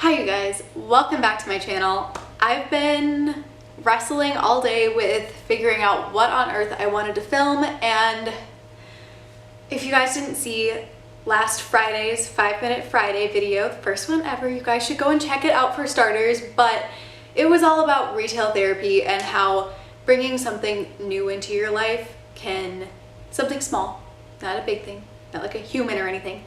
Hi you guys, welcome back to my channel. I've been wrestling all day with figuring out what on earth I wanted to film, and if you guys didn't see last Friday's 5-Minute Friday video, the first one ever, you guys should go and check it out for starters, but it was all about retail therapy and how bringing something new into your life can, something small, not a big thing, not like a human or anything,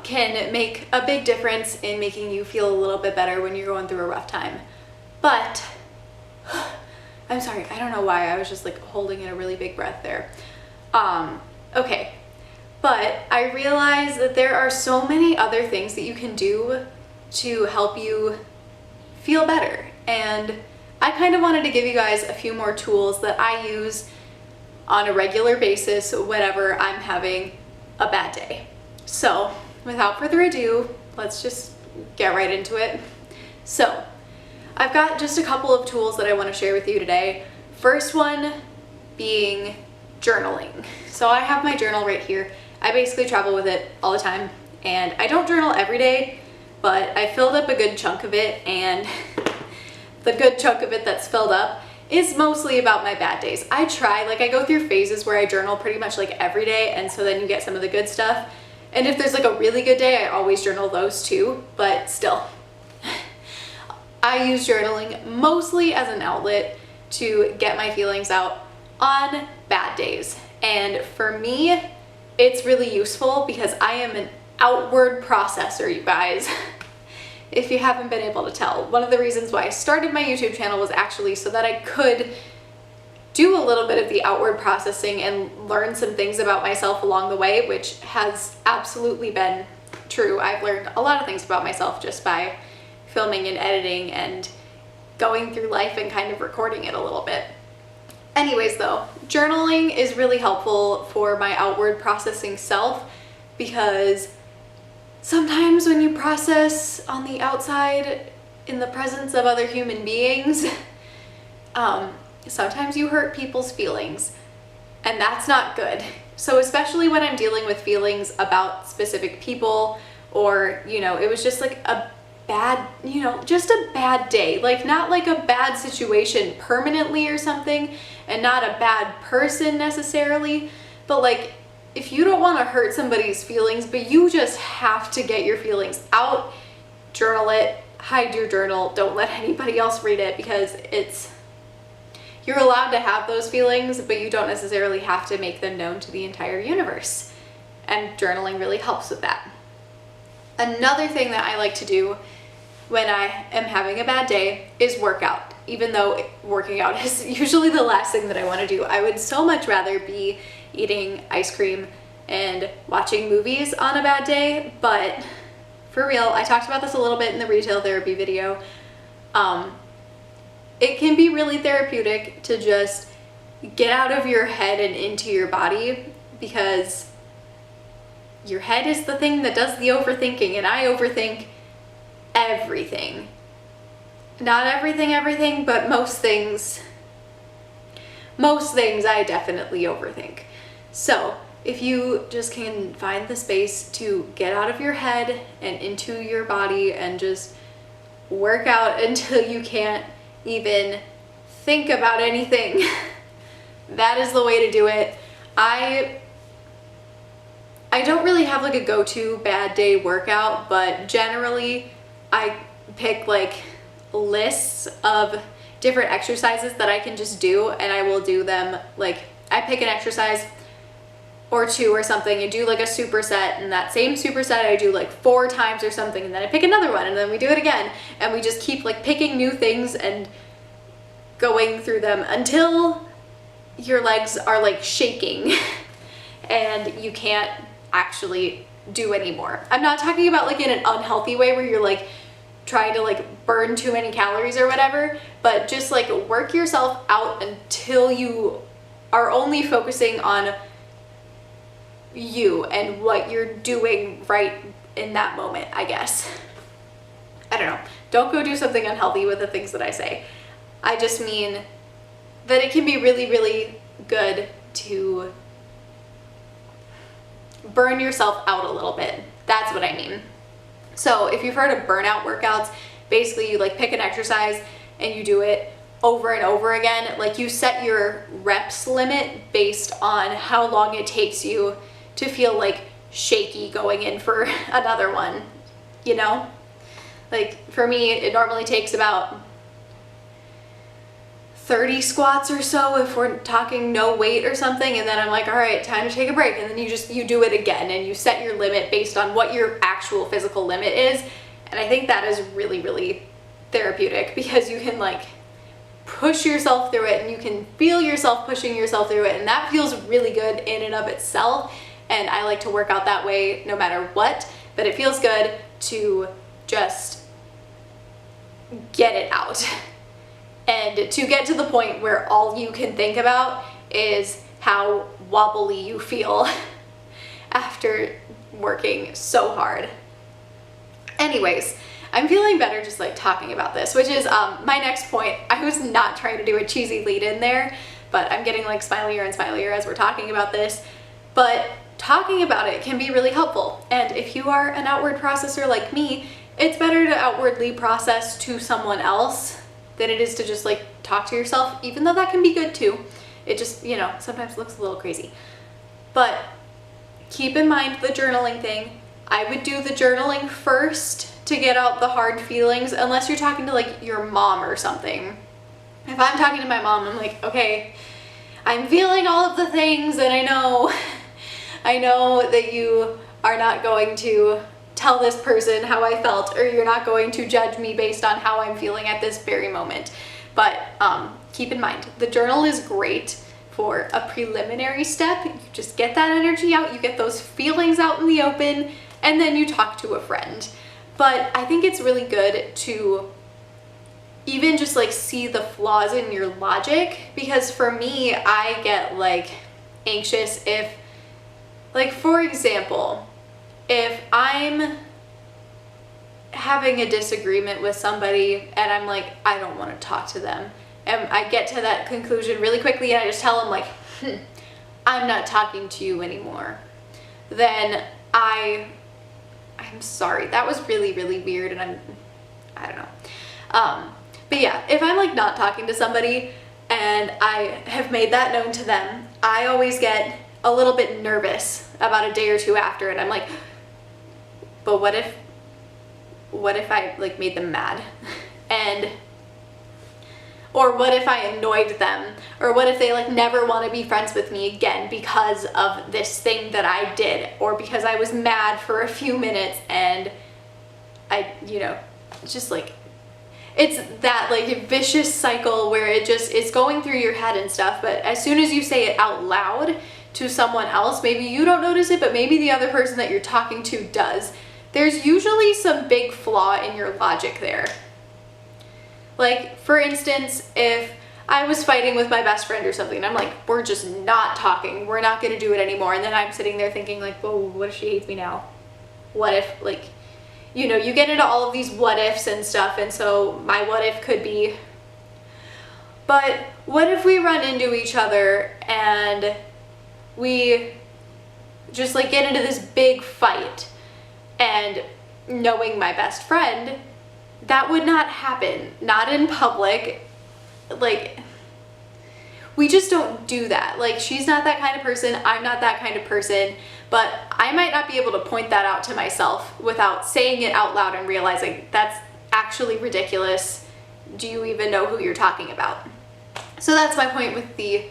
can make a big difference in making you feel a little bit better when you're going through a rough time. But, I'm sorry, I don't know why, I was just like holding in a really big breath there. Okay, but I realized that there are so many other things that you can do to help you feel better. And I kind of wanted to give you guys a few more tools that I use on a regular basis whenever I'm having a bad day. So without further ado, let's just get right into it. So I've got just a couple of tools that I want to share with you today. First one being journaling. So I have my journal right here. I basically travel with it all the time, and I don't journal every day, but I filled up a good chunk of it, and the good chunk of it that's filled up is mostly about my bad days. I go through phases where I journal pretty much like every day, and so then you get some of the good stuff. And if there's like a really good day, I always journal those too, but still. I use journaling mostly as an outlet to get my feelings out on bad days. And for me, it's really useful because I am an outward processor, you guys. If you haven't been able to tell, one of the reasons why I started my YouTube channel was actually so that I could do a little bit of the outward processing and learn some things about myself along the way, which has absolutely been true. I've learned a lot of things about myself just by filming and editing and going through life and kind of recording it a little bit. Anyways though, journaling is really helpful for my outward processing self, because sometimes when you process on the outside in the presence of other human beings, sometimes you hurt people's feelings, and that's not good. So especially when I'm dealing with feelings about specific people, or, it was just like a bad, just a bad day, like not like a bad situation permanently or something, and not a bad person necessarily, but like if you don't want to hurt somebody's feelings, but you just have to get your feelings out, journal it, hide your journal, don't let anybody else read it, because you're allowed to have those feelings, but you don't necessarily have to make them known to the entire universe. And journaling really helps with that. Another thing that I like to do when I am having a bad day is work out. Even though working out is usually the last thing that I want to do. I would so much rather be eating ice cream and watching movies on a bad day, but for real, I talked about this a little bit in the retail therapy video. It can be really therapeutic to just get out of your head and into your body, because your head is the thing that does the overthinking, and I overthink everything. Not everything, but most things I definitely overthink. So if you just can find the space to get out of your head and into your body and just work out until you can't even think about anything, that is the way to do it. I don't really have like a go-to bad day workout, but generally I pick like lists of different exercises that I can just do, and I will do them, like I pick an exercise or two or something and do like a superset, and that same superset I do like 4 times or something, and then I pick another one and then we do it again, and we just keep like picking new things and going through them until your legs are like shaking and you can't actually do anymore. I'm not talking about like in an unhealthy way where you're like trying to like burn too many calories or whatever, but just like work yourself out until you are only focusing on you and what you're doing right in that moment, I guess. I don't know. Don't go do something unhealthy with the things that I say. I just mean that it can be really, really good to burn yourself out a little bit. That's what I mean. So if you've heard of burnout workouts, basically you like pick an exercise and you do it over and over again. Like you set your reps limit based on how long it takes you to feel like shaky going in for another one, you know? Like for me, it normally takes about 30 squats or so if we're talking no weight or something, and then I'm like, all right, time to take a break, and then you do it again, and you set your limit based on what your actual physical limit is. And I think that is really, really therapeutic, because you can like push yourself through it, and you can feel yourself pushing yourself through it, and that feels really good in and of itself. And I like to work out that way no matter what, but it feels good to just get it out. And to get to the point where all you can think about is how wobbly you feel after working so hard. Anyways, I'm feeling better just like talking about this, which is my next point. I was not trying to do a cheesy lead in there, but I'm getting like smilier and smilier as we're talking about this. But talking about it can be really helpful. And if you are an outward processor like me, it's better to outwardly process to someone else than it is to just like talk to yourself, even though that can be good too. It just, you know, sometimes looks a little crazy. But keep in mind the journaling thing. I would do the journaling first to get out the hard feelings, unless you're talking to like your mom or something. If I'm talking to my mom, I'm like, okay, I'm feeling all of the things, and I know that you are not going to tell this person how I felt, or you're not going to judge me based on how I'm feeling at this very moment. But keep in mind, the journal is great for a preliminary step. You just get that energy out, you get those feelings out in the open, and then you talk to a friend. But I think it's really good to even just like see the flaws in your logic, because for me, I get like anxious if, like for example, if I'm having a disagreement with somebody and I'm like, I don't want to talk to them, and I get to that conclusion really quickly and I just tell them like, I'm not talking to you anymore, then I'm sorry, that was really, really weird, and I don't know. But yeah, if I'm like not talking to somebody and I have made that known to them, I always get a little bit nervous about a day or two after, and I'm like, but what if I like made them mad? Or what if I annoyed them? Or what if they like never want to be friends with me again because of this thing that I did, or because I was mad for a few minutes and it's just like, it's that like vicious cycle where it just is going through your head and stuff. But as soon as you say it out loud to someone else, maybe you don't notice it, but maybe the other person that you're talking to does. There's usually some big flaw in your logic there. Like, for instance, if I was fighting with my best friend or something, and I'm like, we're just not talking, we're not gonna do it anymore, and then I'm sitting there thinking like, whoa, what if she hates me now? What if, like, you know, you get into all of these what ifs and stuff, and so my what if could be, but what if we run into each other and we just like get into this big fight? And knowing my best friend, that would not happen, not in public. Like, we just don't do that. Like, she's not that kind of person, I'm not that kind of person, but I might not be able to point that out to myself without saying it out loud and realizing that's actually ridiculous. Do you even know who you're talking about? So that's my point with the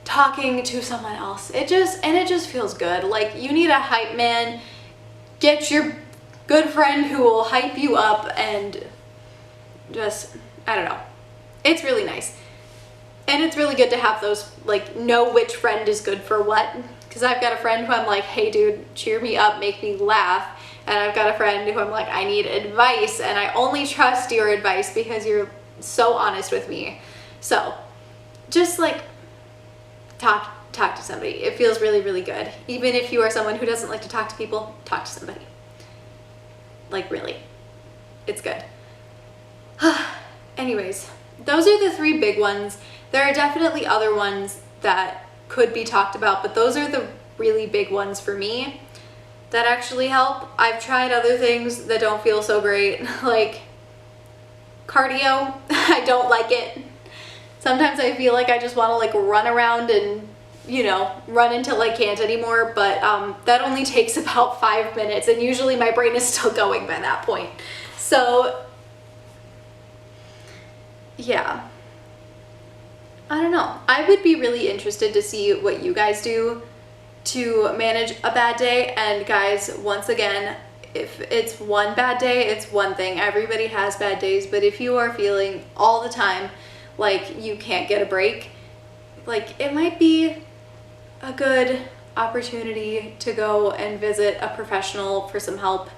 talking to someone else. It just feels good. Like, you need a hype man. Get your good friend who will hype you up, and just, I don't know. It's really nice. And it's really good to have those, like, know which friend is good for what. Because I've got a friend who I'm like, hey dude, cheer me up, make me laugh. And I've got a friend who I'm like, I need advice, and I only trust your advice because you're so honest with me. So just like talk to somebody. It feels really, really good. Even if you are someone who doesn't like to talk to people, talk to somebody. Like, really, it's good. Anyways, those are the 3 big ones. There are definitely other ones that could be talked about, but those are the really big ones for me. that actually help. I've tried other things that don't feel so great, like cardio. I don't like it. Sometimes I feel like I just want to like run around and, you know, run until I can't anymore, but that only takes about 5 minutes, and usually my brain is still going by that point. So yeah, I don't know. I would be really interested to see what you guys do to manage a bad day. And guys, once again, if it's one bad day, it's one thing. Everybody has bad days, but if you are feeling all the time like you can't get a break, like it might be a good opportunity to go and visit a professional for some help.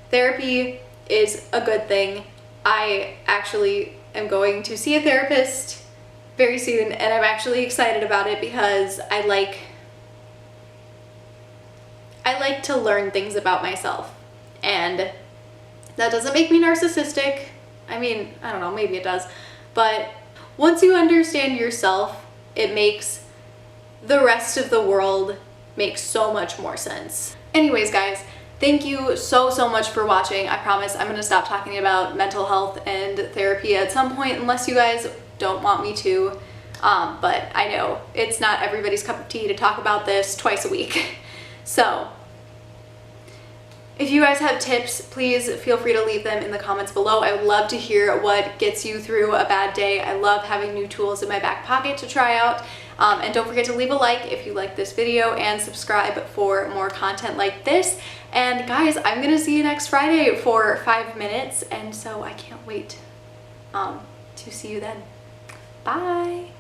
Therapy is a good thing. I actually am going to see a therapist very soon, and I'm actually excited about it because I like to learn things about myself, and that doesn't make me narcissistic. I mean, I don't know, maybe it does, but once you understand yourself, it makes the rest of the world make so much more sense. Anyways, guys, thank you so much for watching. I promise I'm gonna stop talking about mental health and therapy at some point, unless you guys don't want me to. But I know it's not everybody's cup of tea to talk about this twice a week. So if you guys have tips, please feel free to leave them in the comments below. I would love to hear what gets you through a bad day. I love having new tools in my back pocket to try out. And don't forget to leave a like if you like this video, and subscribe for more content like this. And guys, I'm gonna see you next Friday for 5 minutes, and so I can't wait to see you then. Bye.